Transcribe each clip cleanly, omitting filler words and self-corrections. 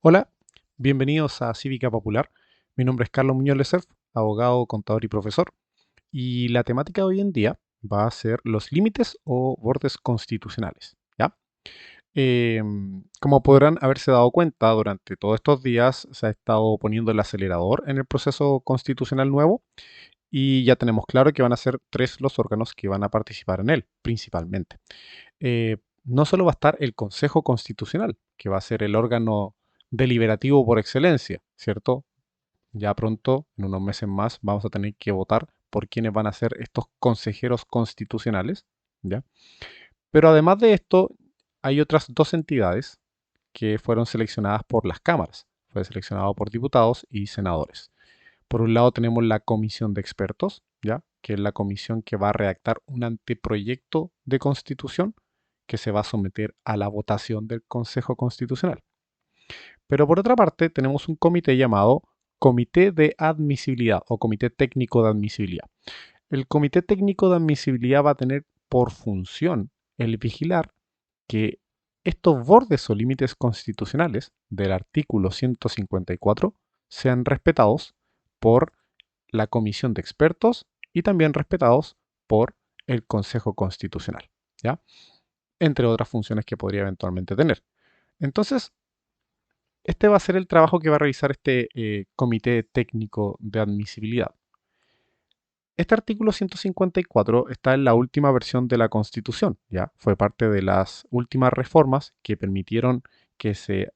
Hola, bienvenidos a Cívica Popular. Mi nombre es Carlos Muñoz Lecerf, abogado, contador y profesor. Y la temática de hoy en día va a ser los límites o bordes constitucionales. ¿Ya? Como podrán haberse dado cuenta, durante todos estos días se ha estado poniendo el acelerador en el proceso constitucional nuevo y ya tenemos claro que van a ser tres los órganos que van a participar en él, principalmente. No solo va a estar el Consejo Constitucional, que va a ser el órgano deliberativo por excelencia, ¿cierto? Ya pronto, en unos meses más, vamos a tener que votar por quiénes van a ser estos consejeros constitucionales, ¿ya? Pero además de esto, hay otras dos entidades que fueron seleccionadas por las cámaras. Fue seleccionado por diputados y senadores. Por un lado tenemos la comisión de expertos, ¿ya? Que es la comisión que va a redactar un anteproyecto de constitución que se va a someter a la votación del Consejo Constitucional. Pero por otra parte tenemos un comité llamado Comité de Admisibilidad o Comité Técnico de Admisibilidad. El Comité Técnico de Admisibilidad va a tener por función el vigilar que estos bordes o límites constitucionales del artículo 154 sean respetados por la comisión de expertos y también respetados por el Consejo Constitucional, ¿ya? Entre otras funciones que podría eventualmente tener. Entonces, este va a ser el trabajo que va a realizar este Comité Técnico de Admisibilidad. Este artículo 154 está en la última versión de la Constitución, ¿ya? Fue parte de las últimas reformas que permitieron que se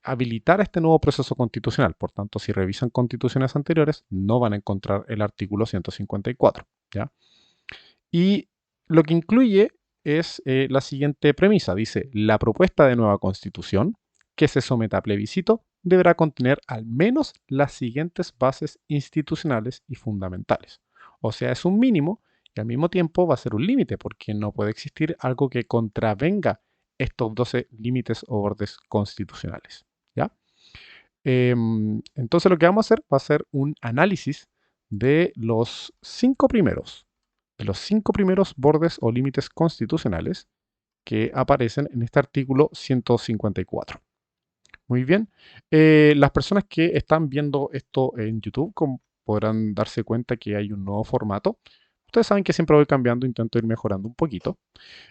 habilitar este nuevo proceso constitucional. Por tanto, si revisan constituciones anteriores, no van a encontrar el artículo 154, ¿ya? Y lo que incluye es la siguiente premisa. Dice, la propuesta de nueva constitución que se someta a plebiscito deberá contener al menos las siguientes bases institucionales y fundamentales. O sea, es un mínimo y al mismo tiempo va a ser un límite porque no puede existir algo que contravenga estos 12 límites o bordes constitucionales. ¿Ya? Entonces lo que vamos a hacer va a ser un análisis de los cinco primeros bordes o límites constitucionales que aparecen en este artículo 154. Muy bien. Las personas que están viendo esto en YouTube podrán darse cuenta que hay un nuevo formato. Ustedes saben que siempre voy cambiando, intento ir mejorando un poquito.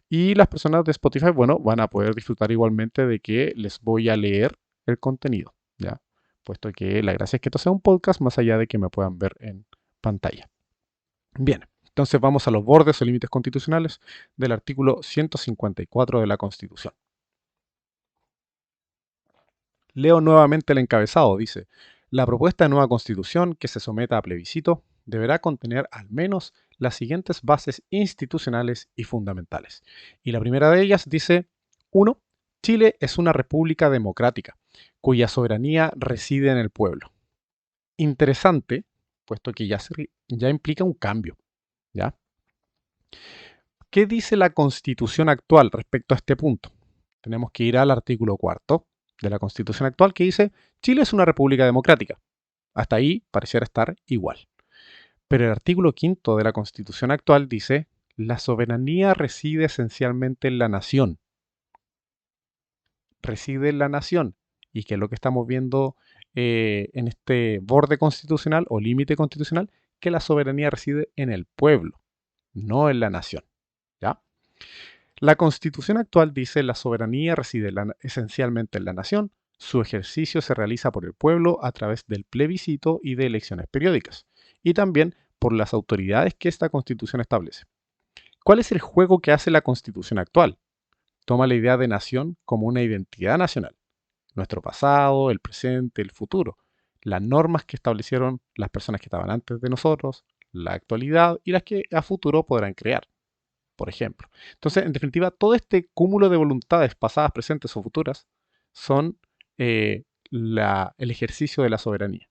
Y las personas de Spotify, bueno, van a poder disfrutar igualmente de que les voy a leer el contenido, ¿ya? Puesto que la gracia es que esto sea un podcast más allá de que me puedan ver en pantalla. Bien, entonces vamos a los bordes o límites constitucionales del artículo 154 de la Constitución. Leo nuevamente el encabezado. Dice, la propuesta de nueva constitución que se someta a plebiscito deberá contener al menos las siguientes bases institucionales y fundamentales. Y la primera de ellas dice, 1. Chile es una república democrática, cuya soberanía reside en el pueblo. Interesante, puesto que ya implica un cambio, ¿ya? ¿Qué dice la Constitución actual respecto a este punto? Tenemos que ir al artículo cuarto de la Constitución actual que dice, Chile es una república democrática. Hasta ahí pareciera estar igual. Pero el artículo quinto de la Constitución actual dice, la soberanía reside esencialmente en la nación. Reside en la nación. Y que es lo que estamos viendo en este borde constitucional o límite constitucional, que la soberanía reside en el pueblo, no en la nación. ¿Ya? La Constitución actual dice la soberanía reside esencialmente en la nación, su ejercicio se realiza por el pueblo a través del plebiscito y de elecciones periódicas, y también por las autoridades que esta Constitución establece. ¿Cuál es el juego que hace la Constitución actual? Toma la idea de nación como una identidad nacional, nuestro pasado, el presente, el futuro, las normas que establecieron las personas que estaban antes de nosotros, la actualidad y las que a futuro podrán crear, por ejemplo. Entonces, en definitiva, todo este cúmulo de voluntades pasadas, presentes o futuras son el ejercicio de la soberanía.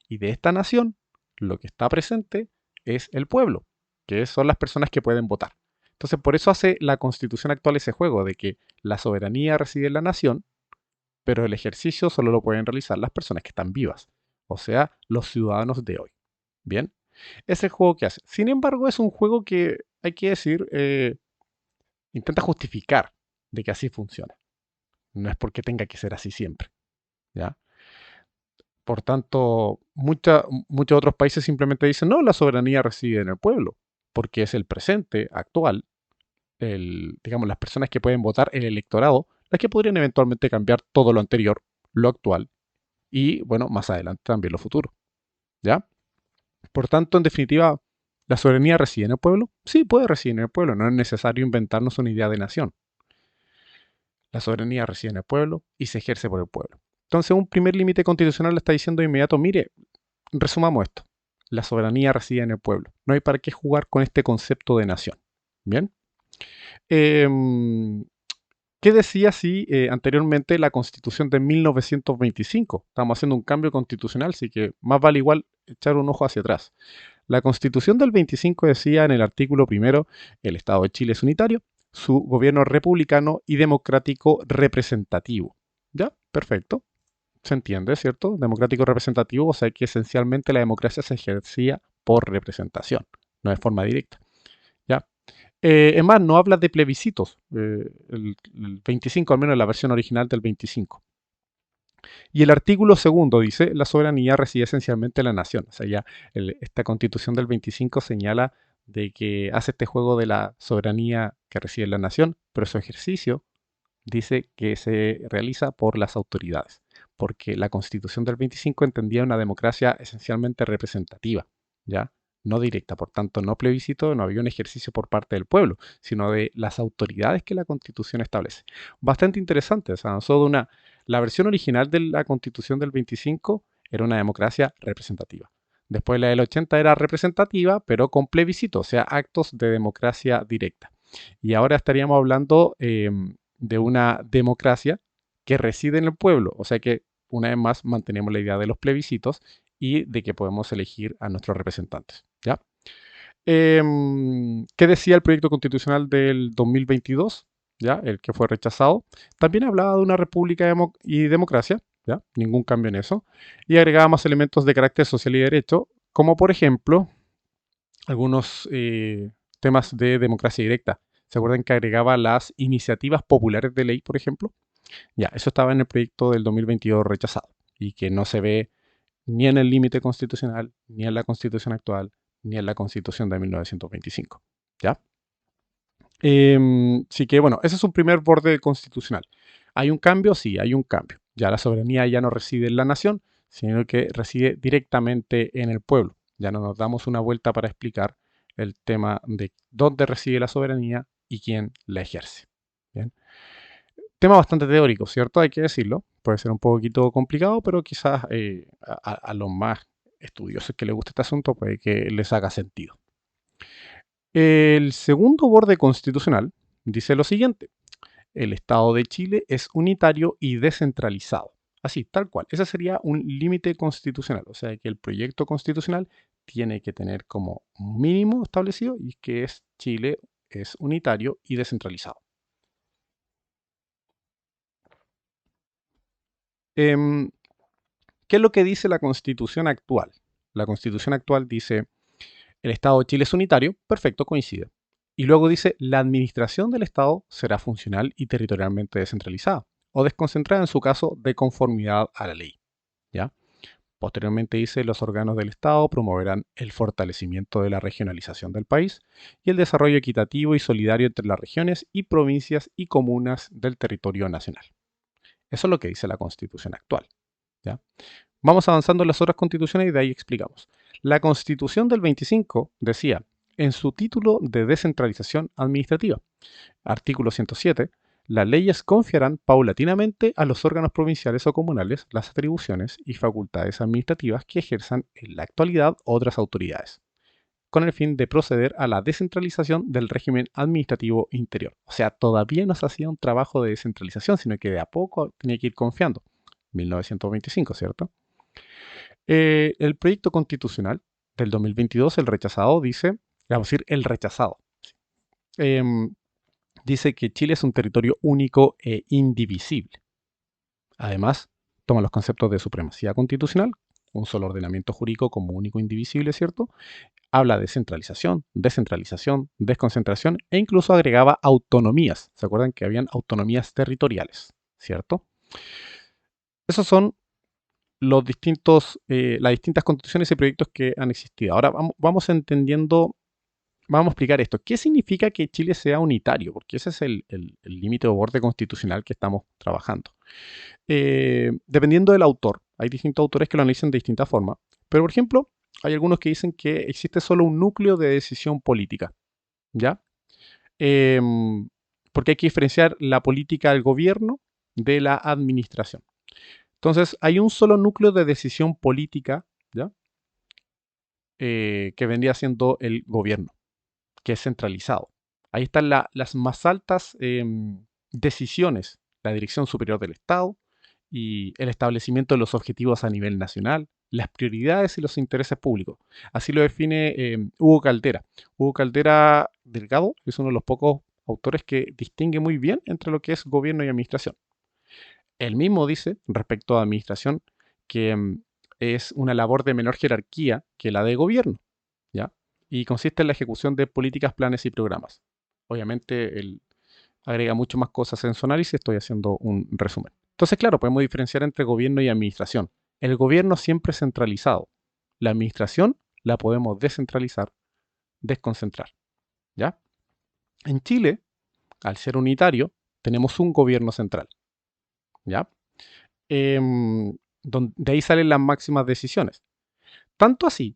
Y de esta nación, lo que está presente es el pueblo, que son las personas que pueden votar. Entonces, por eso hace la constitución actual ese juego de que la soberanía reside en la nación, pero el ejercicio solo lo pueden realizar las personas que están vivas, o sea, los ciudadanos de hoy. Bien, es el juego que hace. Sin embargo, es un juego que, hay que decir, intenta justificar de que así funciona. No es porque tenga que ser así siempre. ¿ya? Por tanto, muchos otros países simplemente dicen, no, la soberanía reside en el pueblo, porque es el presente actual, digamos, las personas que pueden votar, el electorado, las que podrían eventualmente cambiar todo lo anterior, lo actual, y bueno, más adelante también lo futuro, ¿ya? Por tanto, en definitiva, ¿la soberanía reside en el pueblo? Sí, puede residir en el pueblo, no es necesario inventarnos una idea de nación. La soberanía reside en el pueblo y se ejerce por el pueblo. Entonces, un primer límite constitucional le está diciendo de inmediato, mire, resumamos esto. La soberanía reside en el pueblo. No hay para qué jugar con este concepto de nación. Bien. Em, ¿Qué decía si anteriormente la Constitución de 1925? Estamos haciendo un cambio constitucional, así que más vale igual echar un ojo hacia atrás. La Constitución del 25 decía en el artículo primero, el Estado de Chile es unitario, su gobierno republicano y democrático representativo. ¿Ya? Perfecto. Se entiende, ¿cierto? Democrático representativo, o sea que esencialmente la democracia se ejercía por representación, no de forma directa. ¿Ya? Es más, no habla de plebiscitos, el 25, al menos en la versión original del 25. Y el artículo segundo dice, la soberanía reside esencialmente en la nación. O sea, ya esta constitución del 25 señala de que hace este juego de la soberanía que reside en la nación, pero su ejercicio dice que se realiza por las autoridades, porque la Constitución del 25 entendía una democracia esencialmente representativa, ¿ya? No directa, por tanto, no plebiscito, no había un ejercicio por parte del pueblo, sino de las autoridades que la Constitución establece. Bastante interesante, o sea, avanzó de la versión original de la Constitución del 25 era una democracia representativa. Después la del 80 era representativa, pero con plebiscito, o sea, actos de democracia directa. Y ahora estaríamos hablando de una democracia que reside en el pueblo. O sea que, una vez más, mantenemos la idea de los plebiscitos y de que podemos elegir a nuestros representantes. ¿Ya? ¿Qué decía el proyecto constitucional del 2022? ¿Ya? El que fue rechazado. También hablaba de una república y democracia. ¿Ya? Ningún cambio en eso. Y agregaba más elementos de carácter social y derecho, como por ejemplo algunos temas de democracia directa. ¿Se acuerdan que agregaba las iniciativas populares de ley, por ejemplo? Ya, eso estaba en el proyecto del 2022 rechazado y que no se ve ni en el límite constitucional, ni en la constitución actual, ni en la constitución de 1925. ¿Ya? Así que bueno, ese es un primer borde constitucional. ¿Hay un cambio? Sí, hay un cambio. Ya la soberanía ya no reside en la nación, sino que reside directamente en el pueblo. Ya no nos damos una vuelta para explicar el tema de dónde reside la soberanía y quién la ejerce. Bien. Tema bastante teórico, ¿cierto? Hay que decirlo. Puede ser un poquito complicado, pero quizás a los más estudiosos que les guste este asunto puede que les haga sentido. El segundo borde constitucional dice lo siguiente. El Estado de Chile es unitario y descentralizado. Así, tal cual. Ese sería un límite constitucional. O sea que el proyecto constitucional tiene que tener como mínimo establecido y que es Chile es unitario y descentralizado. Em, ¿Qué es lo que dice la constitución actual? La constitución actual dice, el Estado de Chile es unitario, perfecto, coincide. Y luego dice, la administración del Estado será funcional y territorialmente descentralizada, o desconcentrada en su caso de conformidad a la ley. ¿Ya? Posteriormente dice, los órganos del Estado promoverán el fortalecimiento de la regionalización del país y el desarrollo equitativo y solidario entre las regiones y provincias y comunas del territorio nacional. Eso es lo que dice la constitución actual. ¿Ya? Vamos avanzando en las otras constituciones y de ahí explicamos. La constitución del 25 decía, en su título de descentralización administrativa, artículo 107, las leyes confiarán paulatinamente a los órganos provinciales o comunales las atribuciones y facultades administrativas que ejerzan en la actualidad otras autoridades, con el fin de proceder a la descentralización del régimen administrativo interior. O sea, todavía no se hacía un trabajo de descentralización, sino que de a poco tenía que ir confiando. 1925, ¿cierto? El proyecto constitucional del 2022, el rechazado, dice, vamos a decir, el rechazado, em, dice que Chile es un territorio único e indivisible. Además, toma los conceptos de supremacía constitucional, un solo ordenamiento jurídico como único e indivisible, ¿cierto? Habla de centralización, descentralización, desconcentración e incluso agregaba autonomías. ¿Se acuerdan que habían autonomías territoriales? ¿Cierto? Esos son las distintas constituciones y proyectos que han existido. Ahora vamos entendiendo, vamos a explicar esto. ¿Qué significa que Chile sea unitario? Porque ese es el límite o borde constitucional que estamos trabajando. Dependiendo del autor, hay distintos autores que lo analizan de distintas formas, pero por ejemplo, hay algunos que dicen que existe solo un núcleo de decisión política, ¿ya? Em, Porque hay que diferenciar la política del gobierno de la administración. Entonces, hay un solo núcleo de decisión política, ¿ya? Que vendría siendo el gobierno, que es centralizado. Ahí están las más altas decisiones, la dirección superior del Estado y el establecimiento de los objetivos a nivel nacional, las prioridades y los intereses públicos. Así lo define Hugo Caldera. Hugo Caldera Delgado es uno de los pocos autores que distingue muy bien entre lo que es gobierno y administración. Él mismo dice, respecto a administración, que es una labor de menor jerarquía que la de gobierno, ¿ya? Y consiste en la ejecución de políticas, planes y programas. Obviamente, él agrega mucho más cosas en su análisis, estoy haciendo un resumen. Entonces, claro, podemos diferenciar entre gobierno y administración. El gobierno siempre es centralizado. La administración la podemos descentralizar, desconcentrar, ¿ya? En Chile, al ser unitario, tenemos un gobierno central, ¿ya? De ahí salen las máximas decisiones. Tanto así,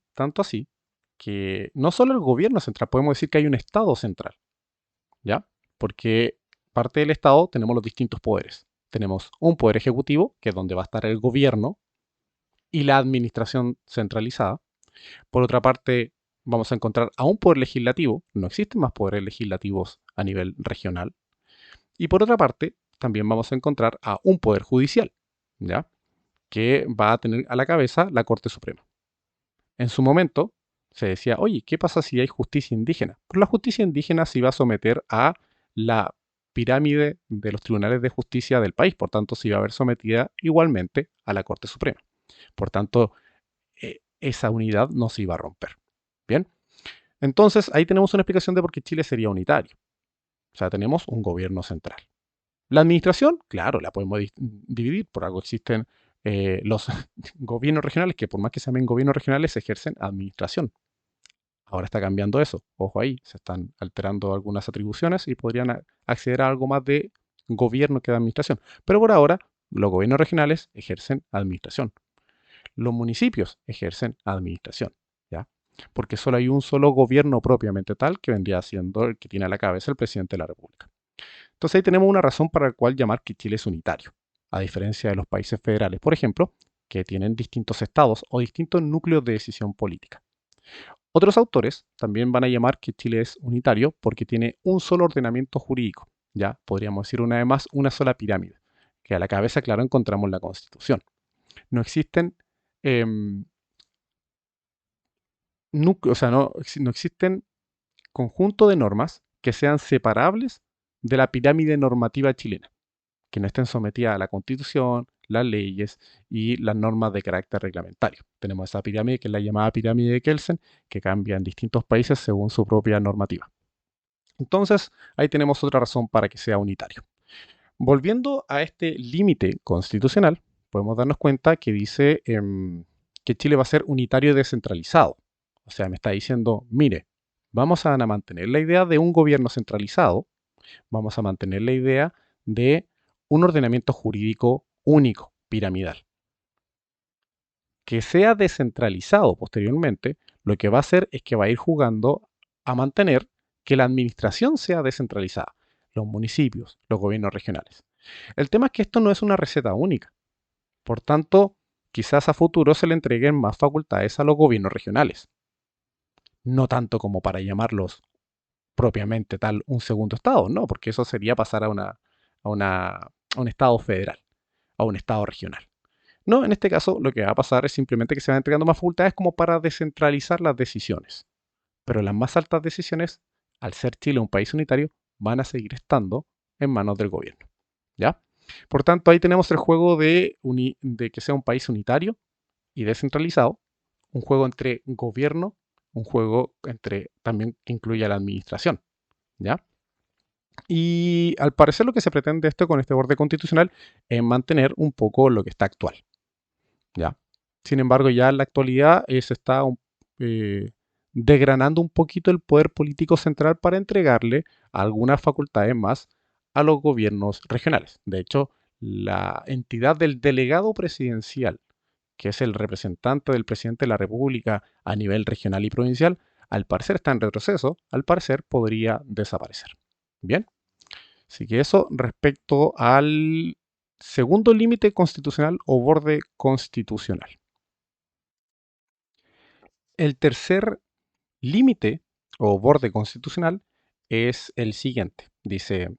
que no solo el gobierno central, podemos decir que hay un Estado central, ¿ya? Porque parte del Estado tenemos los distintos poderes. Tenemos un poder ejecutivo, que es donde va a estar el gobierno y la administración centralizada. Por otra parte, vamos a encontrar a un poder legislativo. No existen más poderes legislativos a nivel regional. Y por otra parte, también vamos a encontrar a un poder judicial, ¿ya? Que va a tener a la cabeza la Corte Suprema. En su momento se decía, oye, ¿qué pasa si hay justicia indígena? Pero la justicia indígena se iba a someter a la pirámide de los tribunales de justicia del país, por tanto se iba a ver sometida igualmente a la Corte Suprema. Por tanto, esa unidad no se iba a romper. Bien, entonces ahí tenemos una explicación de por qué Chile sería unitario. O sea, tenemos un gobierno central. La administración, claro, la podemos dividir, por algo existen los gobiernos regionales, que por más que se llamen gobiernos regionales, ejercen administración. Ahora está cambiando eso. Ojo ahí, se están alterando algunas atribuciones y podrían acceder a algo más de gobierno que de administración. Pero por ahora, los gobiernos regionales ejercen administración. Los municipios ejercen administración, ¿ya? Porque solo hay un solo gobierno propiamente tal que vendría siendo el que tiene a la cabeza el presidente de la República. Entonces ahí tenemos una razón para la cual llamar que Chile es unitario, a diferencia de los países federales, por ejemplo, que tienen distintos estados o distintos núcleos de decisión política. Otros autores también van a llamar que Chile es unitario porque tiene un solo ordenamiento jurídico, ya podríamos decir una vez más una sola pirámide, que a la cabeza, claro, encontramos la Constitución. No existen em, o sea, no existen conjuntos de normas que sean separables de la pirámide normativa chilena, que no estén sometidas a la Constitución, las leyes y las normas de carácter reglamentario. Tenemos esa pirámide que es la llamada pirámide de Kelsen, que cambia en distintos países según su propia normativa. Entonces, ahí tenemos otra razón para que sea unitario. Volviendo a este límite constitucional, podemos darnos cuenta que dice que Chile va a ser unitario y descentralizado. O sea, me está diciendo, mire, vamos a mantener la idea de un gobierno centralizado, vamos a mantener la idea de un ordenamiento jurídico único, piramidal. Que sea descentralizado posteriormente, lo que va a hacer es que va a ir jugando a mantener que la administración sea descentralizada, los municipios, los gobiernos regionales. El tema es que esto no es una receta única. Por tanto, quizás a futuro se le entreguen más facultades a los gobiernos regionales. No tanto como para llamarlos propiamente tal un segundo estado, no, porque eso sería pasar a un estado federal, a un estado regional. No, en este caso lo que va a pasar es simplemente que se van entregando más facultades como para descentralizar las decisiones. Pero las más altas decisiones, al ser Chile un país unitario, van a seguir estando en manos del gobierno. ¿Ya? Por tanto, ahí tenemos el juego de que sea un país unitario y descentralizado, un juego entre gobierno, un juego entre también que incluye a la administración. ¿Ya? Y al parecer lo que se pretende esto con este borde constitucional es mantener un poco lo que está actual. ¿ya? Sin embargo, ya en la actualidad se está eh, desgranando un poquito el poder político central para entregarle algunas facultades más a los gobiernos regionales. De hecho, la entidad del delegado presidencial, que es el representante del presidente de la República a nivel regional y provincial, al parecer está en retroceso, al parecer podría desaparecer. Bien, así que eso respecto al segundo límite constitucional o borde constitucional. El tercer límite o borde constitucional es el siguiente. Dice,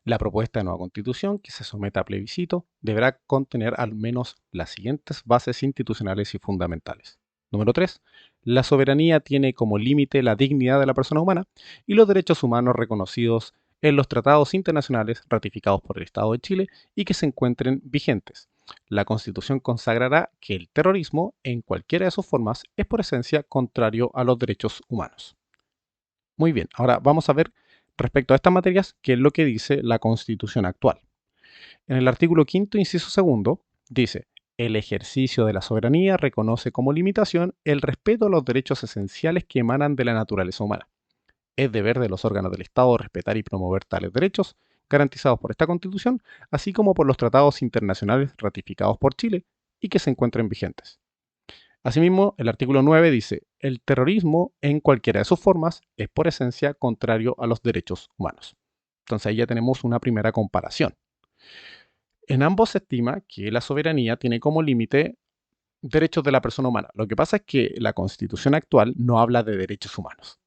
la propuesta de nueva constitución que se someta a plebiscito deberá contener al menos las siguientes bases institucionales y fundamentales. Número 3. La soberanía tiene como límite la dignidad de la persona humana y los derechos humanos reconocidos en los tratados internacionales ratificados por el Estado de Chile y que se encuentren vigentes. La Constitución consagrará que el terrorismo, en cualquiera de sus formas, es por esencia contrario a los derechos humanos. Muy bien, ahora vamos a ver respecto a estas materias qué es lo que dice la Constitución actual. En el artículo quinto, inciso segundo, dice, el ejercicio de la soberanía reconoce como limitación el respeto a los derechos esenciales que emanan de la naturaleza humana. Es deber de los órganos del Estado respetar y promover tales derechos, garantizados por esta Constitución, así como por los tratados internacionales ratificados por Chile y que se encuentren vigentes. Asimismo, el artículo 9 dice, el terrorismo en cualquiera de sus formas es por esencia contrario a los derechos humanos. Entonces ahí ya tenemos una primera comparación. En ambos se estima que la soberanía tiene como límite derechos de la persona humana. Lo que pasa es que la Constitución actual no habla de derechos humanos,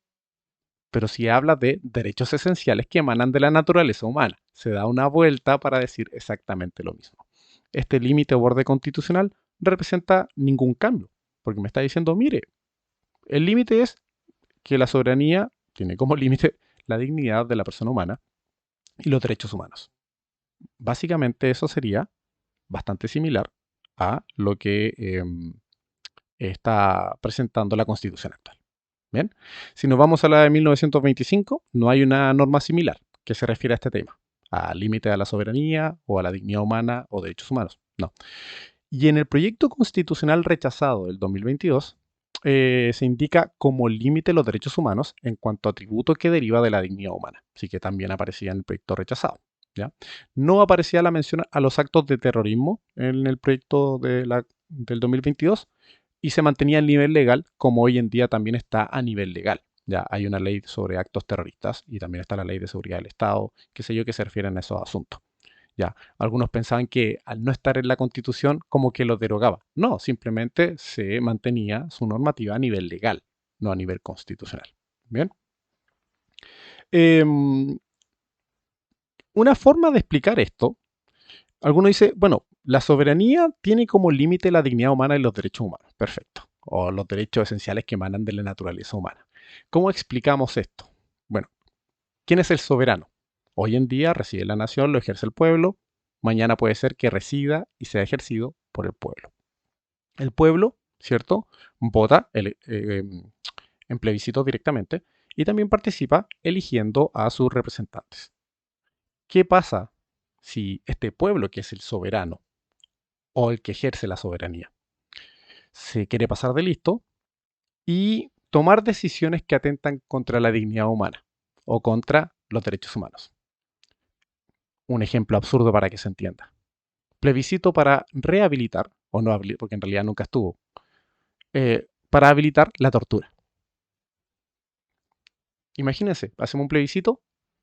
pero sí habla de derechos esenciales que emanan de la naturaleza humana. Se da una vuelta para decir exactamente lo mismo. Este límite o borde constitucional no representa ningún cambio, porque me está diciendo, mire, el límite es que la soberanía tiene como límite la dignidad de la persona humana y los derechos humanos. Básicamente eso sería bastante similar a lo que está presentando la Constitución actual. Bien, si nos vamos a la de 1925, no hay una norma similar que se refiere a este tema, al límite de la soberanía o a la dignidad humana o derechos humanos. No. Y en el proyecto constitucional rechazado del 2022, se indica como límite los derechos humanos en cuanto a tributo que deriva de la dignidad humana. Así que también aparecía en el proyecto rechazado. ¿Ya? No aparecía la mención a los actos de terrorismo en el proyecto del 2022 y se mantenía el nivel legal como hoy en día también está a nivel legal. Ya hay una ley sobre actos terroristas y también está la ley de seguridad del Estado, qué sé yo, que se refieren a esos asuntos. Ya, algunos pensaban que al no estar en la Constitución como que lo derogaba. No, simplemente se mantenía su normativa a nivel legal, no a nivel constitucional. Bien. Em, una forma de explicar esto, alguno dice, bueno, la soberanía tiene como límite la dignidad humana y los derechos humanos. Perfecto. O los derechos esenciales que emanan de la naturaleza humana. ¿Cómo explicamos esto? Bueno, ¿quién es el soberano? Hoy en día reside en la nación, lo ejerce el pueblo. Mañana puede ser que resida y sea ejercido por el pueblo. El pueblo, ¿cierto? Vota en plebiscito directamente y también participa eligiendo a sus representantes. ¿Qué pasa si este pueblo, que es el soberano o el que ejerce la soberanía, se quiere pasar de listo y tomar decisiones que atentan contra la dignidad humana o contra los derechos humanos? Un ejemplo absurdo para que se entienda. Plebiscito para rehabilitar, o no habilitar, porque en realidad nunca estuvo, para habilitar la tortura. Imagínense, hacemos un plebiscito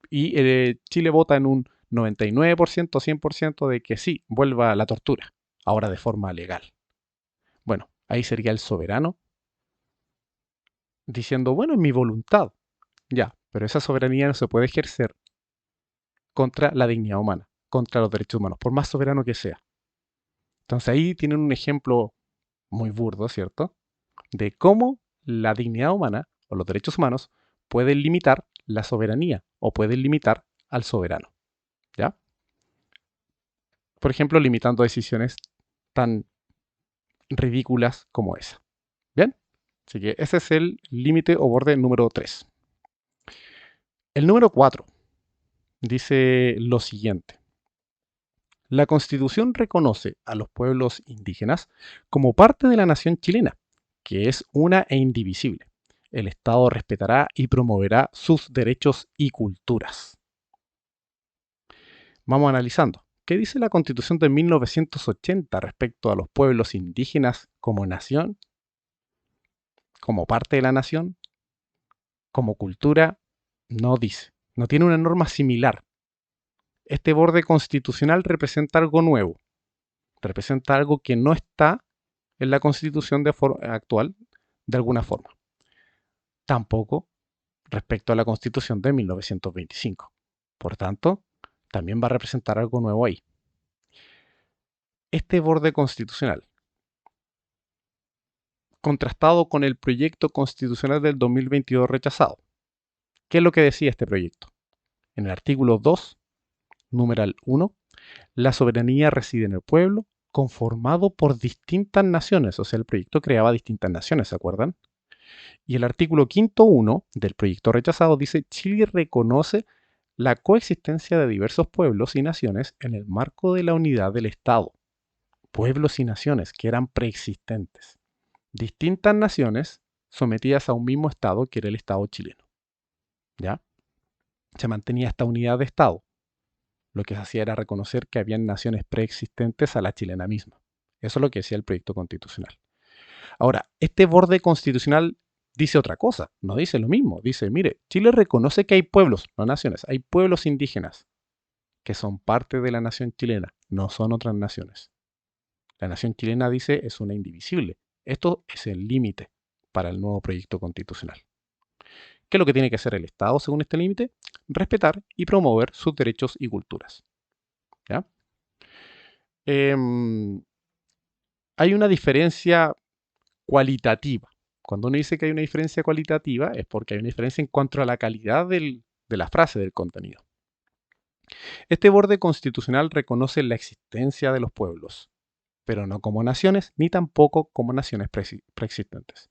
y Chile vota en un 99%, 100% de que sí, vuelva la tortura, ahora de forma legal. Bueno, ahí sería el soberano diciendo, bueno, es mi voluntad, ya, pero esa soberanía no se puede ejercer contra la dignidad humana, contra los derechos humanos, por más soberano que sea. Entonces ahí tienen un ejemplo muy burdo, ¿cierto? De cómo la dignidad humana o los derechos humanos pueden limitar la soberanía o pueden limitar al soberano. ¿Ya? Por ejemplo, limitando decisiones tan ridículas como esa. ¿Bien? Así que ese es el límite o borde número 3. El número 4 dice lo siguiente. La Constitución reconoce a los pueblos indígenas como parte de la nación chilena, que es una e indivisible. El Estado respetará y promoverá sus derechos y culturas. Vamos analizando. ¿Qué dice la Constitución de 1980 respecto a los pueblos indígenas como nación, como parte de la nación, como cultura? No dice. No tiene una norma similar. Este borde constitucional representa algo nuevo, representa algo que no está en la Constitución actual de alguna forma. Tampoco respecto a la Constitución de 1925. Por tanto, también va a representar algo nuevo ahí. Este borde constitucional, contrastado con el proyecto constitucional del 2022 rechazado. ¿Qué es lo que decía este proyecto? En el artículo 2, numeral 1, la soberanía reside en el pueblo, conformado por distintas naciones. O sea, el proyecto creaba distintas naciones, ¿se acuerdan? Y el artículo quinto 1 del proyecto rechazado dice: Chile reconoce la coexistencia de diversos pueblos y naciones en el marco de la unidad del Estado. Pueblos y naciones que eran preexistentes. Distintas naciones sometidas a un mismo Estado que era el Estado chileno. ¿Ya? Se mantenía esta unidad de Estado. Lo que se hacía era reconocer que habían naciones preexistentes a la chilena misma. Eso es lo que decía el proyecto constitucional. Ahora, este borde constitucional dice otra cosa, no dice lo mismo. Dice, mire, Chile reconoce que hay pueblos, no naciones, hay pueblos indígenas que son parte de la nación chilena, no son otras naciones. La nación chilena, dice, es una indivisible. Esto es el límite para el nuevo proyecto constitucional. ¿Qué es lo que tiene que hacer el Estado según este límite? Respetar y promover sus derechos y culturas. ¿Ya? Hay una diferencia cualitativa. Cuando uno dice que hay una diferencia cualitativa es porque hay una diferencia en cuanto a la calidad de la frase, del contenido. Este borde constitucional reconoce la existencia de los pueblos, pero no como naciones, ni tampoco como naciones preexistentes.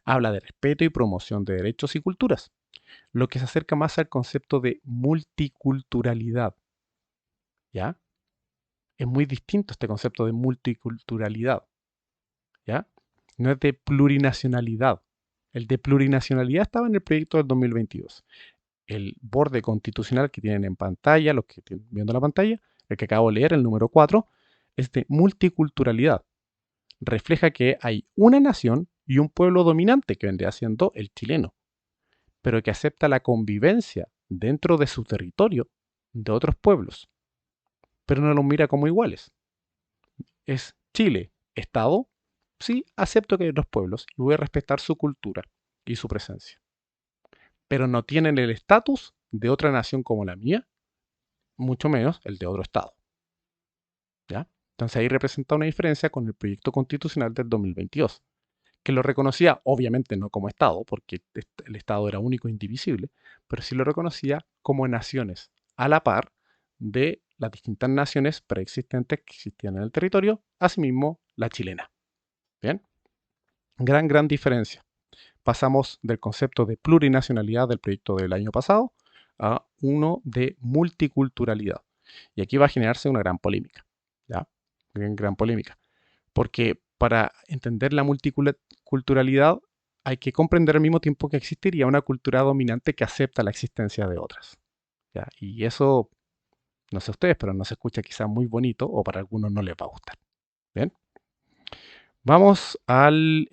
Habla de respeto y promoción de derechos y culturas, lo que se acerca más al concepto de multiculturalidad. ¿Ya? Es muy distinto este concepto de multiculturalidad. ¿Ya? No es de plurinacionalidad. El de plurinacionalidad estaba en el proyecto del 2022. El borde constitucional que tienen en pantalla, los que están viendo la pantalla, el que acabo de leer, el número 4, es de multiculturalidad. Refleja que hay una nación y un pueblo dominante que vendría siendo el chileno, pero que acepta la convivencia dentro de su territorio de otros pueblos, pero no los mira como iguales. Es Chile, Estado, sí, acepto que hay otros pueblos y voy a respetar su cultura y su presencia, pero no tienen el estatus de otra nación como la mía, mucho menos el de otro Estado. ¿Ya? Entonces ahí representa una diferencia con el proyecto constitucional del 2022, que lo reconocía obviamente no como Estado, porque el Estado era único e indivisible, pero sí lo reconocía como naciones, a la par de las distintas naciones preexistentes que existían en el territorio, asimismo la chilena. Bien, gran diferencia. Pasamos del concepto de plurinacionalidad del proyecto del año pasado a uno de multiculturalidad. Y aquí va a generarse una gran polémica, ¿ya? Gran polémica. Porque para entender la multiculturalidad hay que comprender al mismo tiempo que existiría una cultura dominante que acepta la existencia de otras, ¿ya? Y eso, no sé ustedes, pero no se escucha quizás muy bonito o para algunos no les va a gustar. ¿Bien? Vamos al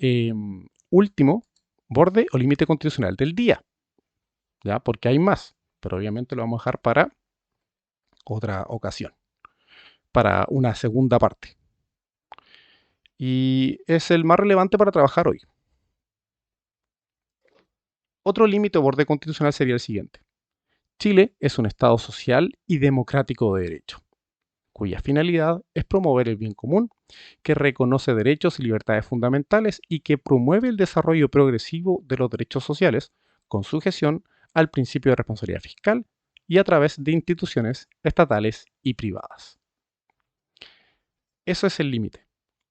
último borde o límite constitucional del día, ¿ya? Porque hay más, pero obviamente lo vamos a dejar para otra ocasión, para una segunda parte. Y es el más relevante para trabajar hoy. Otro límite o borde constitucional sería el siguiente. Chile es un Estado social y democrático de derecho, cuya finalidad es promover el bien común, que reconoce derechos y libertades fundamentales y que promueve el desarrollo progresivo de los derechos sociales con sujeción al principio de responsabilidad fiscal y a través de instituciones estatales y privadas. Eso es el límite.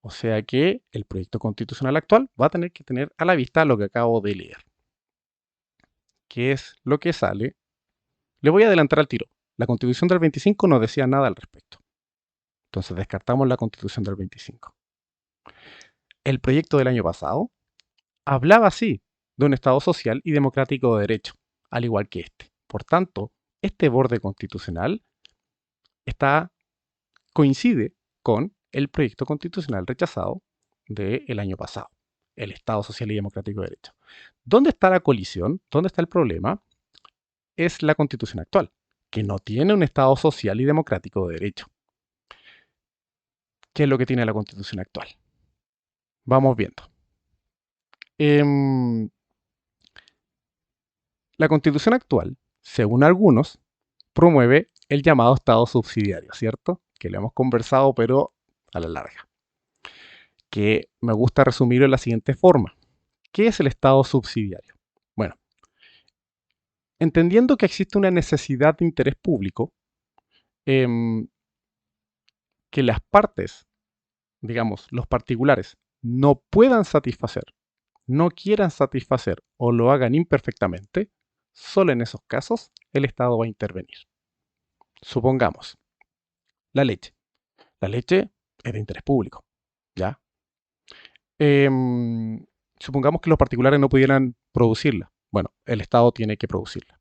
O sea que el proyecto constitucional actual va a tener que tener a la vista lo que acabo de leer. ¿Qué es lo que sale? Le voy a adelantar al tiro. La Constitución del 25 no decía nada al respecto. Entonces descartamos la Constitución del 25. El proyecto del año pasado hablaba así de un Estado social y democrático de derecho, al igual que este. Por tanto, este borde constitucional está, coincide con el proyecto constitucional rechazado del año pasado, el Estado social y democrático de derecho. ¿Dónde está la colisión? ¿Dónde está el problema? Es la Constitución actual, que no tiene un Estado social y democrático de derecho. ¿Qué es lo que tiene la Constitución actual? Vamos viendo. Em, la Constitución actual, según algunos, promueve el llamado Estado subsidiario, ¿cierto? Que lo hemos conversado, pero a la larga. Que me gusta resumirlo en la siguiente forma. ¿Qué es el Estado subsidiario? Bueno, entendiendo que existe una necesidad de interés público, em, que las partes, digamos, los particulares, no puedan satisfacer, no quieran satisfacer o lo hagan imperfectamente, solo en esos casos el Estado va a intervenir. Supongamos, la leche. La leche es de interés público, ¿ya? Em, Supongamos que los particulares no pudieran producirla. Bueno, el Estado tiene que producirla.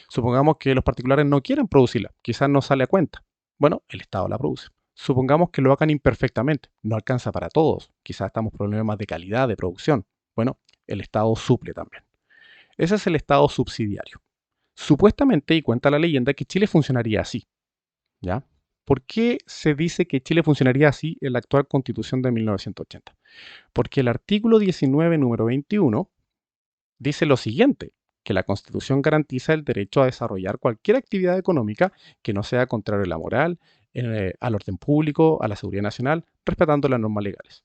Supongamos que los particulares no quieren producirla, quizás no sale a cuenta. Bueno, el Estado la produce. Supongamos que lo hagan imperfectamente, no alcanza para todos, quizás estamos problemas de calidad de producción. Bueno, el Estado suple también. Ese es el Estado subsidiario. Supuestamente, y cuenta la leyenda, que Chile funcionaría así, ¿ya? ¿Por qué se dice que Chile funcionaría así en la actual Constitución de 1980? Porque el artículo 19, número 21, dice lo siguiente, que la Constitución garantiza el derecho a desarrollar cualquier actividad económica que no sea contrario a la moral, al orden público, a la seguridad nacional, respetando las normas legales.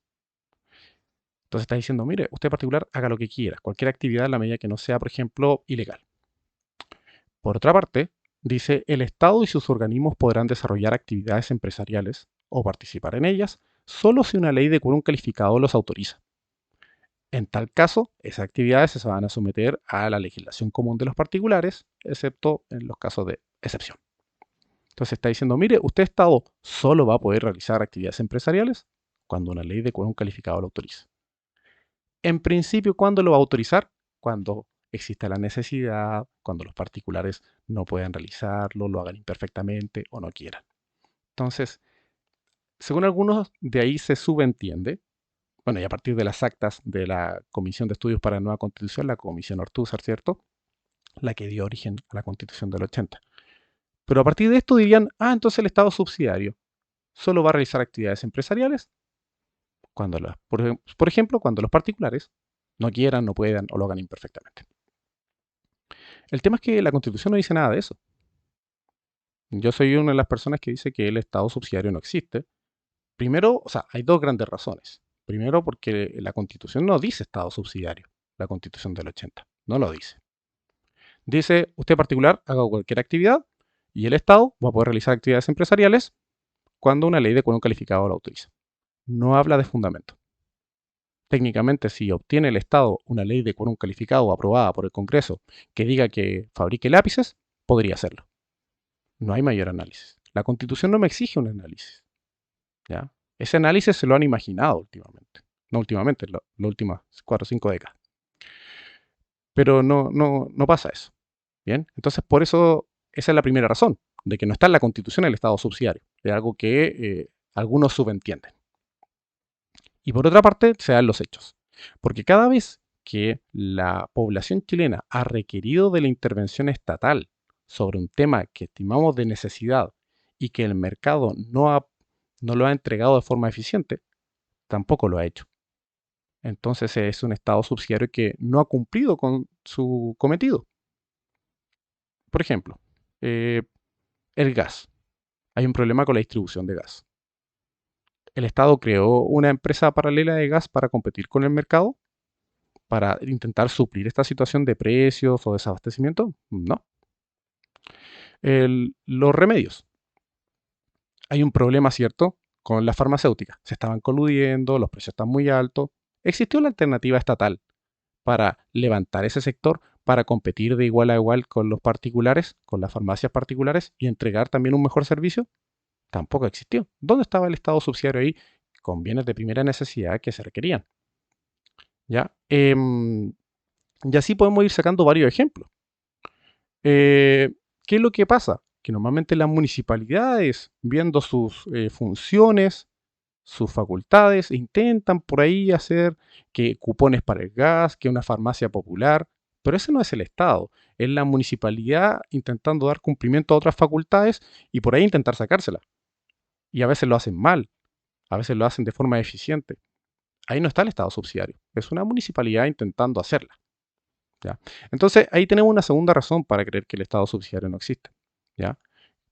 Entonces está diciendo, mire, usted en particular haga lo que quiera, cualquier actividad en la medida que no sea, por ejemplo, ilegal. Por otra parte, dice, el Estado y sus organismos podrán desarrollar actividades empresariales o participar en ellas solo si una ley de quórum calificado los autoriza. En tal caso, esas actividades se van a someter a la legislación común de los particulares, excepto en los casos de excepción. Entonces está diciendo, mire, usted Estado solo va a poder realizar actividades empresariales cuando una ley de quórum calificado lo autorice. En principio, ¿cuándo lo va a autorizar? Cuando exista la necesidad, cuando los particulares no puedan realizarlo, lo hagan imperfectamente o no quieran. Entonces, según algunos, de ahí se subentiende, bueno, y a partir de las actas de la Comisión de Estudios para la Nueva Constitución, la Comisión Ortúzar, ¿cierto? La que dio origen a la Constitución del 80. Pero a partir de esto dirían, entonces el Estado subsidiario solo va a realizar actividades empresariales cuando, por ejemplo, cuando los particulares no quieran, no puedan o lo hagan imperfectamente. El tema es que la Constitución no dice nada de eso. Yo soy una de las personas que dice que el Estado subsidiario no existe. Primero, o sea, hay dos grandes razones. Primero, porque la Constitución no dice Estado subsidiario, la Constitución del 80, no lo dice. Dice, usted particular haga cualquier actividad y el Estado va a poder realizar actividades empresariales cuando una ley de quórum calificado lo autoriza. No habla de fundamento. Técnicamente, si obtiene el Estado una ley de quórum calificado aprobada por el Congreso que diga que fabrique lápices, podría hacerlo. No hay mayor análisis. La Constitución no me exige un análisis, ¿ya? Ese análisis se lo han imaginado últimamente. No últimamente, las últimas 4 o 5 décadas. Pero no pasa eso. Bien, entonces por eso esa es la primera razón, de que no está en la Constitución el Estado subsidiario. Es algo que algunos subentienden. Y por otra parte, se dan los hechos. Porque cada vez que la población chilena ha requerido de la intervención estatal sobre un tema que estimamos de necesidad y que el mercado no lo ha entregado de forma eficiente, tampoco lo ha hecho. Entonces es un Estado subsidiario que no ha cumplido con su cometido. Por ejemplo, el gas. Hay un problema con la distribución de gas. El Estado creó una empresa paralela de gas para competir con el mercado, para intentar suplir esta situación de precios o desabastecimiento. No. Los remedios. Hay un problema, ¿cierto?, con las farmacéuticas. Se estaban coludiendo, los precios están muy altos. Existió la alternativa estatal para levantar ese sector, para competir de igual a igual con los particulares, con las farmacias particulares y entregar también un mejor servicio. Tampoco existió. ¿Dónde estaba el Estado subsidiario ahí con bienes de primera necesidad que se requerían? ¿Ya? Y así podemos ir sacando varios ejemplos. Eh, ¿Qué es lo que pasa? Que normalmente las municipalidades, viendo sus funciones, sus facultades, intentan por ahí hacer que cupones para el gas, que una farmacia popular, pero ese no es el Estado, es la municipalidad intentando dar cumplimiento a otras facultades y por ahí intentar sacársela. Y a veces lo hacen mal, a veces lo hacen de forma eficiente. Ahí no está el Estado subsidiario, es una municipalidad intentando hacerla. ¿Ya? Entonces ahí tenemos una segunda razón para creer que el Estado subsidiario no existe. ¿Ya?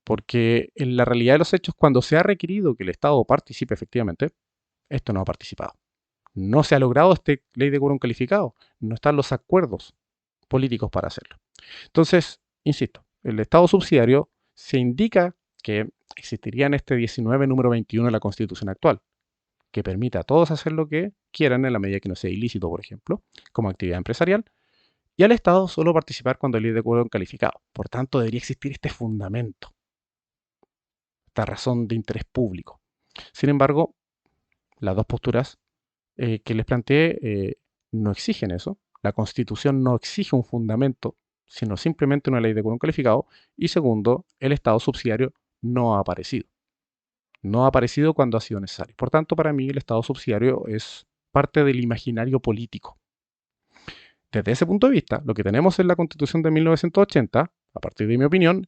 Porque en la realidad de los hechos, cuando se ha requerido que el Estado participe efectivamente, esto no ha participado. No se ha logrado esta ley de quórum calificado. No están los acuerdos políticos para hacerlo. Entonces, insisto, el Estado subsidiario se indica que existiría en este 19 número 21 de la Constitución actual, que permite a todos hacer lo que quieran en la medida que no sea ilícito, por ejemplo, como actividad empresarial, y al Estado solo participar cuando hay ley de quórum calificado. Por tanto, debería existir este fundamento, esta razón de interés público. Sin embargo, las dos posturas que les planteé no exigen eso. La Constitución no exige un fundamento, sino simplemente una ley de quórum calificado. Y segundo, el Estado subsidiario no ha aparecido. No ha aparecido cuando ha sido necesario. Por tanto, para mí el Estado subsidiario es parte del imaginario político. Desde ese punto de vista, lo que tenemos en la Constitución de 1980, a partir de mi opinión,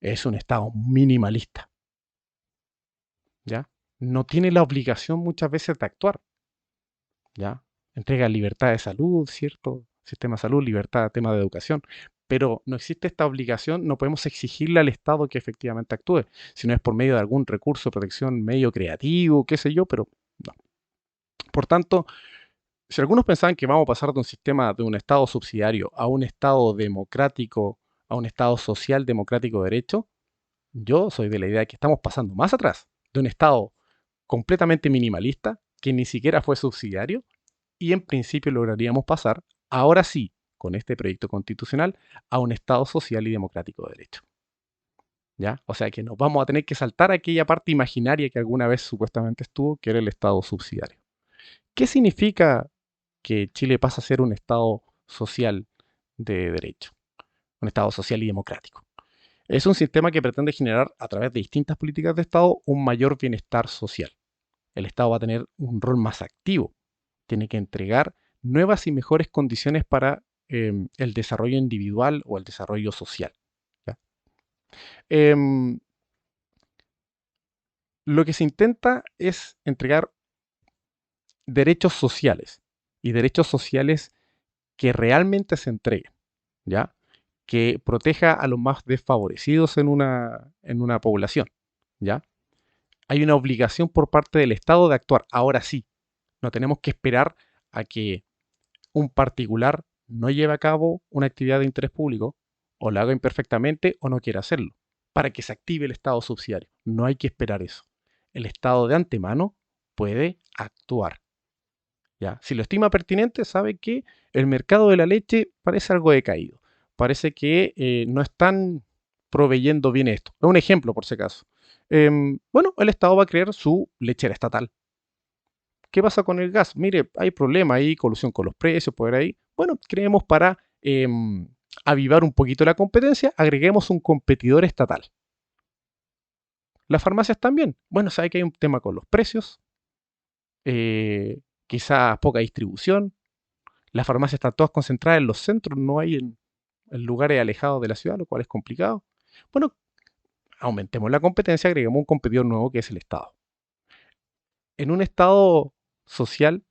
es un Estado minimalista. ¿Ya? No tiene la obligación muchas veces de actuar. ¿Ya? Entrega libertad de salud, ¿cierto? Sistema de salud, libertad, tema de educación. Pero no existe esta obligación, no podemos exigirle al Estado que efectivamente actúe, si no es por medio de algún recurso de protección medio creativo, qué sé yo, pero no. Por tanto, si algunos pensaban que vamos a pasar de un sistema de un Estado subsidiario a un Estado democrático, a un Estado social democrático de derecho, yo soy de la idea de que estamos pasando más atrás, de un Estado completamente minimalista, que ni siquiera fue subsidiario, y en principio lograríamos pasar, ahora sí, con este proyecto constitucional, a un Estado social y democrático de derecho. ¿Ya? O sea que nos vamos a tener que saltar aquella parte imaginaria que alguna vez supuestamente estuvo, que era el Estado subsidiario. ¿Qué significa que Chile pasa a ser un Estado social de derecho? Un Estado social y democrático. Es un sistema que pretende generar, a través de distintas políticas de Estado, un mayor bienestar social. El Estado va a tener un rol más activo, tiene que entregar nuevas y mejores condiciones para el desarrollo individual o el desarrollo social. ¿Ya? Em, lo que se intenta es entregar derechos sociales y derechos sociales que realmente se entreguen, ¿ya? Que proteja a los más desfavorecidos en una población, ¿ya? Hay una obligación por parte del Estado de actuar. Ahora sí, no tenemos que esperar a que un particular no lleve a cabo una actividad de interés público, o la haga imperfectamente o no quiera hacerlo, para que se active el Estado subsidiario. No hay que esperar eso. El Estado de antemano puede actuar. ¿Ya? Si lo estima pertinente, sabe que el mercado de la leche parece algo decaído. Parece que no están proveyendo bien esto. Es un ejemplo, por si acaso. Bueno, el Estado va a crear su lechera estatal. ¿Qué pasa con el gas? Mire, hay problema ahí, colusión con los precios, por ahí. Bueno, creemos para avivar un poquito la competencia, agreguemos un competidor estatal. Las farmacias también. Bueno, sabe que hay un tema con los precios, quizás poca distribución. Las farmacias están todas concentradas en los centros, no hay en lugares alejados de la ciudad, lo cual es complicado. Bueno, aumentemos la competencia, agreguemos un competidor nuevo que es el Estado. En un Estado social,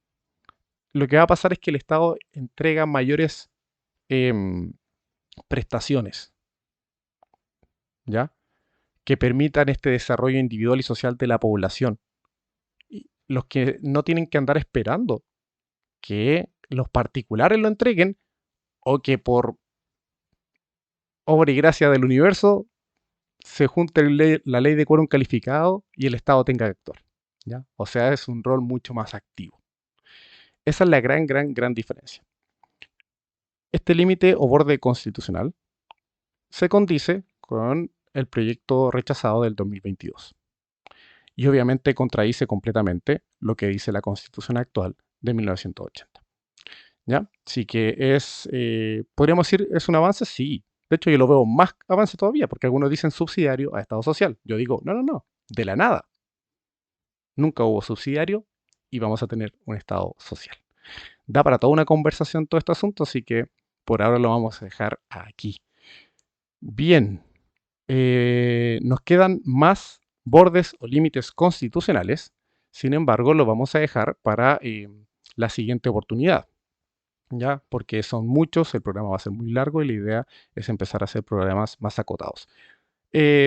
lo que va a pasar es que el Estado entrega mayores em, prestaciones, ¿ya? Que permitan este desarrollo individual y social de la población. Y los que no tienen que andar esperando que los particulares lo entreguen o que por obra y gracia del universo se junte la ley de quórum calificado y el Estado tenga que actuar, ¿ya? O sea, es un rol mucho más activo. Esa es la gran diferencia. Este límite o borde constitucional se condice con el proyecto rechazado del 2022. y obviamente contradice completamente lo que dice la Constitución actual de 1980. ¿Ya? Así que podríamos decir, ¿es un avance? Sí. De hecho, yo lo veo más avance todavía, porque algunos dicen subsidiario a Estado social. Yo digo, no, no, no, de la nada. Nunca hubo subsidiario y vamos a tener un Estado social. Da para toda una conversación todo este asunto, así que por ahora lo vamos a dejar aquí. Bien, nos quedan más bordes o límites constitucionales, sin embargo, lo vamos a dejar para la siguiente oportunidad. ¿Ya? Porque son muchos, el programa va a ser muy largo y la idea es empezar a hacer programas más acotados.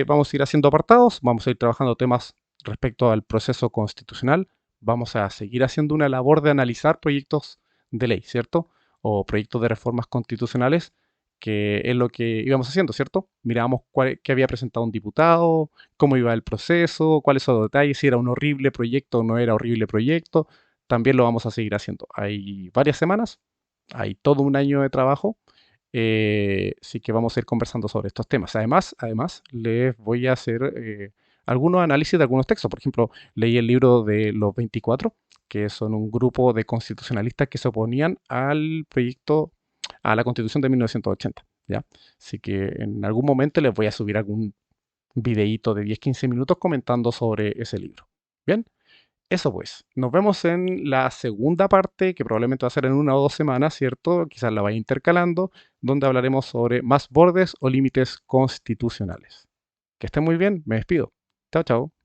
Vamos a ir haciendo apartados, vamos a ir trabajando temas respecto al proceso constitucional, vamos a seguir haciendo una labor de analizar proyectos de ley, ¿cierto? O proyectos de reformas constitucionales, que es lo que íbamos haciendo, ¿cierto? Mirábamos qué había presentado un diputado, cómo iba el proceso, cuáles son los detalles, si era un horrible proyecto o no era horrible proyecto. También lo vamos a seguir haciendo. Hay varias semanas, hay todo un año de trabajo, sí que vamos a ir conversando sobre estos temas. Además les voy a hacer algunos análisis de algunos textos. Por ejemplo, leí el libro de los 24, que son un grupo de constitucionalistas que se oponían al proyecto, a la Constitución de 1980. ¿Ya? Así que en algún momento les voy a subir algún videíto de 10-15 minutos comentando sobre ese libro. Bien, eso pues, nos vemos en la segunda parte, que probablemente va a ser en 1 o 2 semanas, ¿cierto? Quizás la vaya intercalando, donde hablaremos sobre más bordes o límites constitucionales. Que estén muy bien, me despido. Chao, chao.